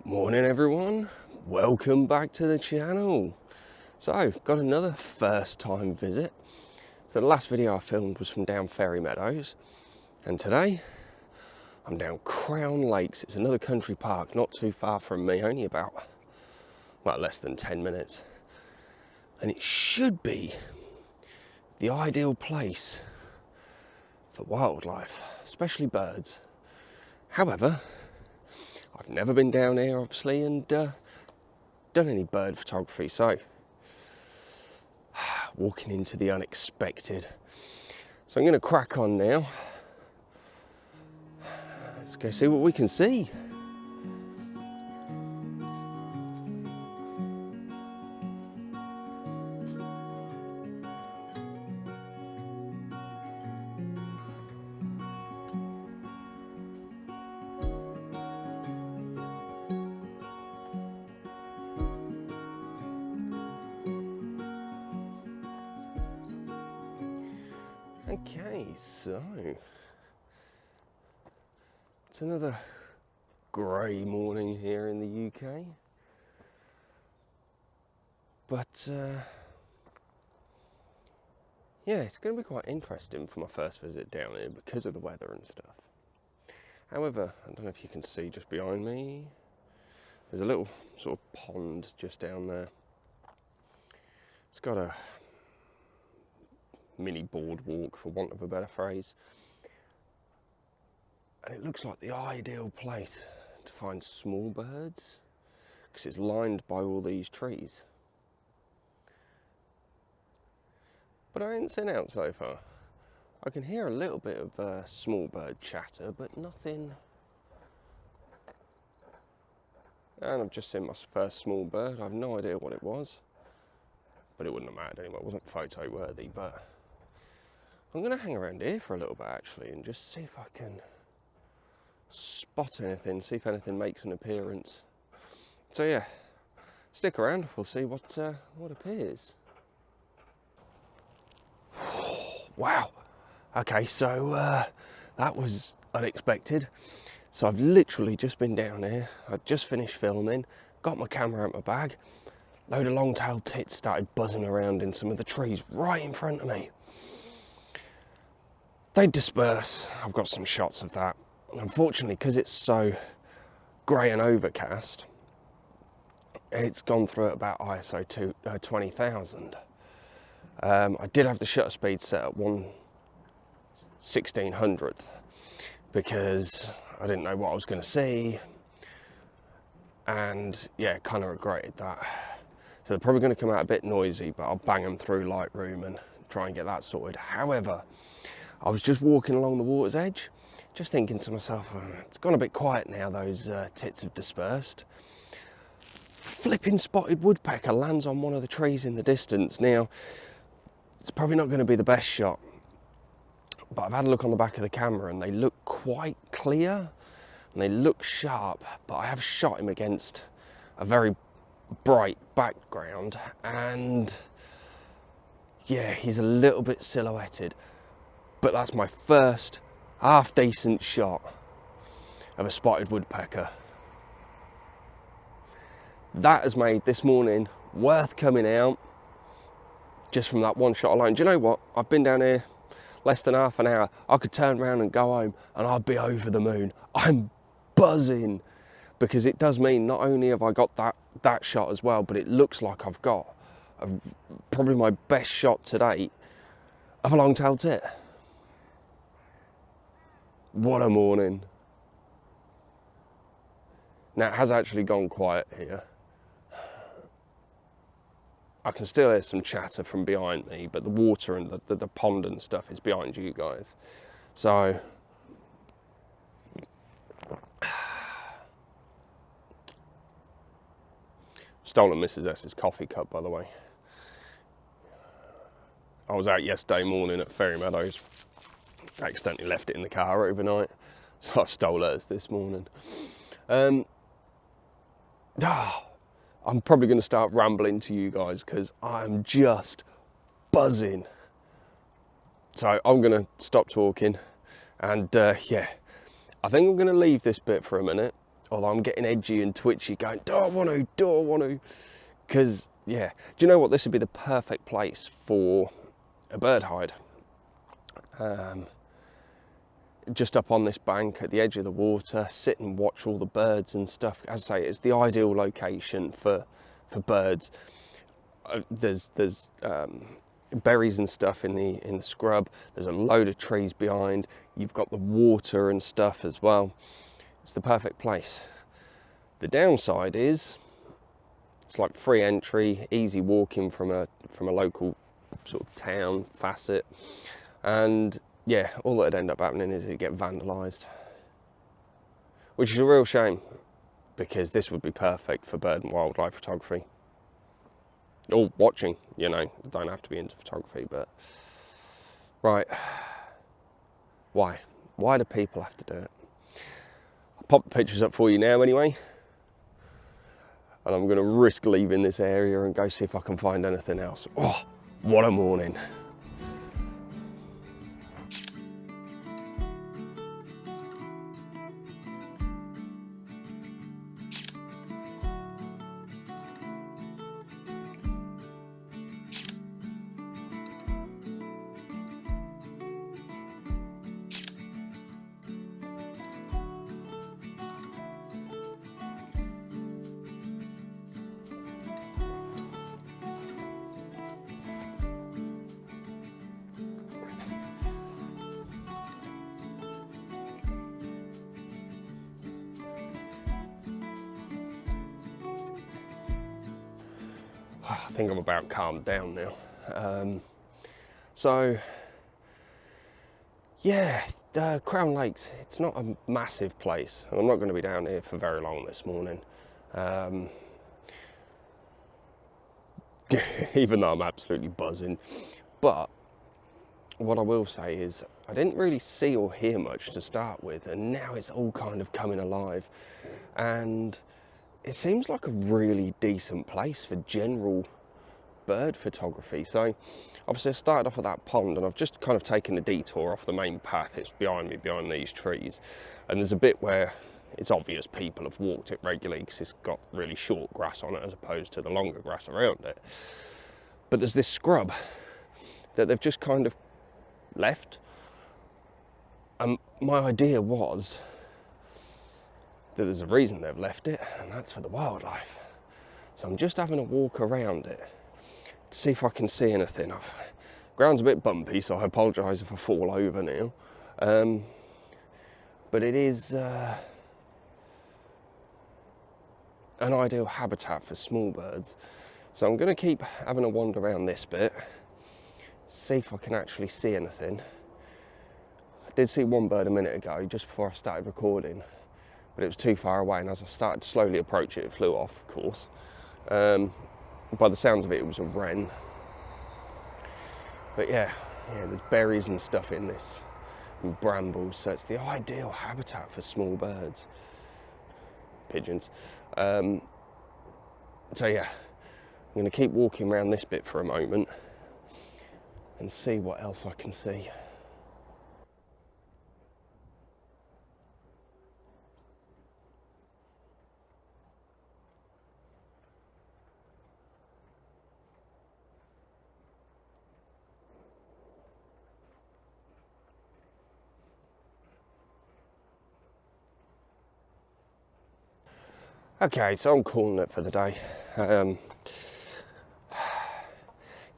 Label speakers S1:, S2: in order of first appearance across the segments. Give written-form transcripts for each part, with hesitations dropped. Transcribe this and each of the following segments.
S1: Morning everyone, welcome back to the channel. So, got another first time visit. So the last video I filmed was from down Fairy Meadows, and today I'm down Crown Lakes. It's another country park not too far from me, only about, well, less than 10 minutes. And it should be the ideal place for wildlife, especially birds. However, I've never been down here, obviously, and done any bird photography, so walking into the unexpected. So I'm going to crack on now. Let's go see what we can see. Okay, so it's another grey morning here in the UK, but yeah, it's going to be quite interesting for my first visit down here because of the weather and stuff. However, I don't know if you can see just behind me, there's a little sort of pond just down there. It's got a mini boardwalk, for want of a better phrase, and it looks like the ideal place to find small birds because it's lined by all these trees. But I ain't seen out so far. I can hear a little bit of small bird chatter, but nothing. And I've just seen my first small bird. I have no idea what it was, but it wouldn't have mattered anyway. It wasn't photo worthy, but I'm going to hang around here for a little bit actually and just see if I can spot anything, see if anything makes an appearance. So yeah, stick around, we'll see what appears. Wow, okay, so that was unexpected. So I've literally just been down here, I've just finished filming, got my camera out my bag, load of long-tailed tits started buzzing around in some of the trees right in front of me. They disperse. I've got some shots of that. Unfortunately, because it's so grey and overcast, it's gone through at about ISO 20,000. I did have the shutter speed set at 1/1600th because I didn't know what I was going to see, and yeah, kind of regretted that. So they're probably going to come out a bit noisy, but I'll bang them through Lightroom and try and get that sorted. However, I was just walking along the water's edge, just thinking to myself, it's gone a bit quiet now, those tits have dispersed. Flipping spotted woodpecker lands on one of the trees in the distance. Now, it's probably not going to be the best shot, but I've had a look on the back of the camera and they look quite clear and they look sharp, but I have shot him against a very bright background and yeah, he's a little bit silhouetted. But that's my first half decent shot of a spotted woodpecker. That has made this morning worth coming out just from that one shot alone. Do you know what? I've been down here less than half an hour. I could turn around and go home and I'd be over the moon. I'm buzzing because it does mean not only have I got that shot as well, but it looks like I've got probably my best shot to date of a long-tailed tit. What a morning. Now it has actually gone quiet here. I can still hear some chatter from behind me, but the water and the pond and stuff is behind you guys. So, stolen Mrs. S's coffee cup, by the way. I was out yesterday morning at Fairy Meadows. I accidentally left it in the car overnight, so I stole hers this morning. I'm probably going to start rambling to you guys because I'm just buzzing. So I'm going to stop talking and yeah, I think I'm going to leave this bit for a minute Although I'm getting edgy and twitchy going, do I want to? Because, yeah, do you know what? This would be the perfect place for a bird hide. Just up on this bank at the edge of the water, sit and watch all the birds and stuff. As I say, it's the ideal location for birds. There's berries and stuff in the scrub. There's a load of trees behind. You've got the water and stuff as well. It's the perfect place. The downside is it's like free entry, easy walking from a local sort of town, Facet, and yeah, all that'd end up happening is it'd get vandalised, which is a real shame, because this would be perfect for bird and wildlife photography. Or watching, you know, don't have to be into photography, but right, why? Why do people have to do it? I'll pop the pictures up for you now anyway, and I'm going to risk leaving this area and go see if I can find anything else. Oh, what a morning. I think I'm about calmed down now. So, yeah, Crown Lakes, it's not a massive place, and I'm not going to be down here for very long this morning. Even though I'm absolutely buzzing. But what I will say is I didn't really see or hear much to start with, and now it's all kind of coming alive. And it seems like a really decent place for general bird photography. So obviously I started off at that pond, and I've just kind of taken a detour off the main path. It's behind me, behind these trees, and there's a bit where it's obvious people have walked it regularly because it's got really short grass on it as opposed to the longer grass around it. But there's this scrub that they've just kind of left, and my idea was that there's a reason they've left it, and that's for the wildlife. So I'm just having a walk around it to see if I can see anything. Ground's a bit bumpy, so I apologise if I fall over now. But it is an ideal habitat for small birds. So I'm going to keep having a wander around this bit, see if I can actually see anything. I did see one bird a minute ago, just before I started recording, but it was too far away, and as I started to slowly approach it, it flew off, of course. By the sounds of it, it was a wren. But yeah, there's berries and stuff in this, and brambles, so it's the ideal habitat for small birds. Pigeons. So yeah, I'm going to keep walking around this bit for a moment and see what else I can see. Okay, so I'm calling it for the day. It's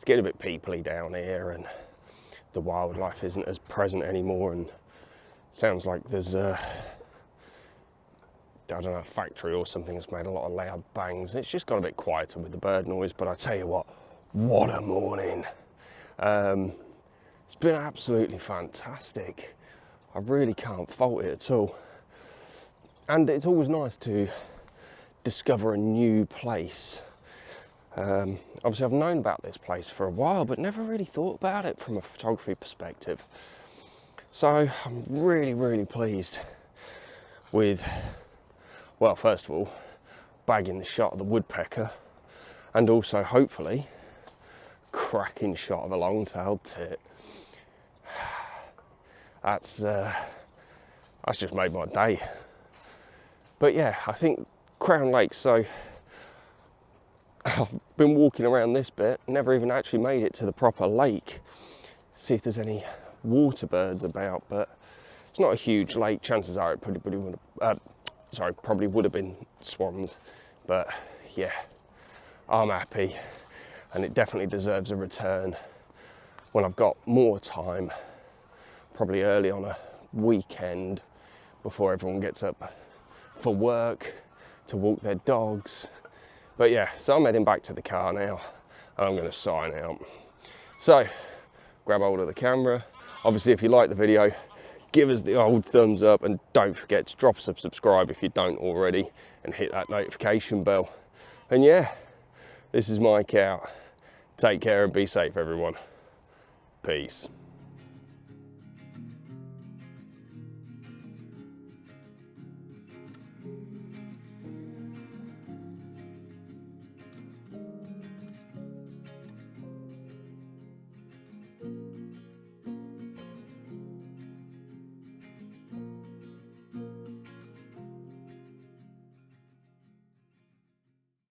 S1: getting a bit peoply down here, and the wildlife isn't as present anymore, and sounds like there's a, I don't know, a factory or something that's made a lot of loud bangs. It's just got a bit quieter with the bird noise, but I tell you what a morning. It's been absolutely fantastic. I really can't fault it at all. And it's always nice to discover a new place. Obviously I've known about this place for a while, but never really thought about it from a photography perspective. So I'm really pleased with, well, first of all, bagging the shot of the woodpecker, and also hopefully cracking shot of a long-tailed tit. That's just made my day. But yeah, I think Crown Lake, so I've been walking around this bit, never even actually made it to the proper lake. See if there's any water birds about, but it's not a huge lake. Chances are it probably would have been swans. But yeah, I'm happy, and it definitely deserves a return when I've got more time, probably early on a weekend before everyone gets up for work to walk their dogs. But yeah, so I'm heading back to the car now, and I'm going to sign out. So grab hold of the camera. Obviously, if you like the video, give us the old thumbs up, and don't forget to drop us a subscribe if you don't already, and hit that notification bell. And yeah, this is Mike out. Take care and be safe, everyone. Peace.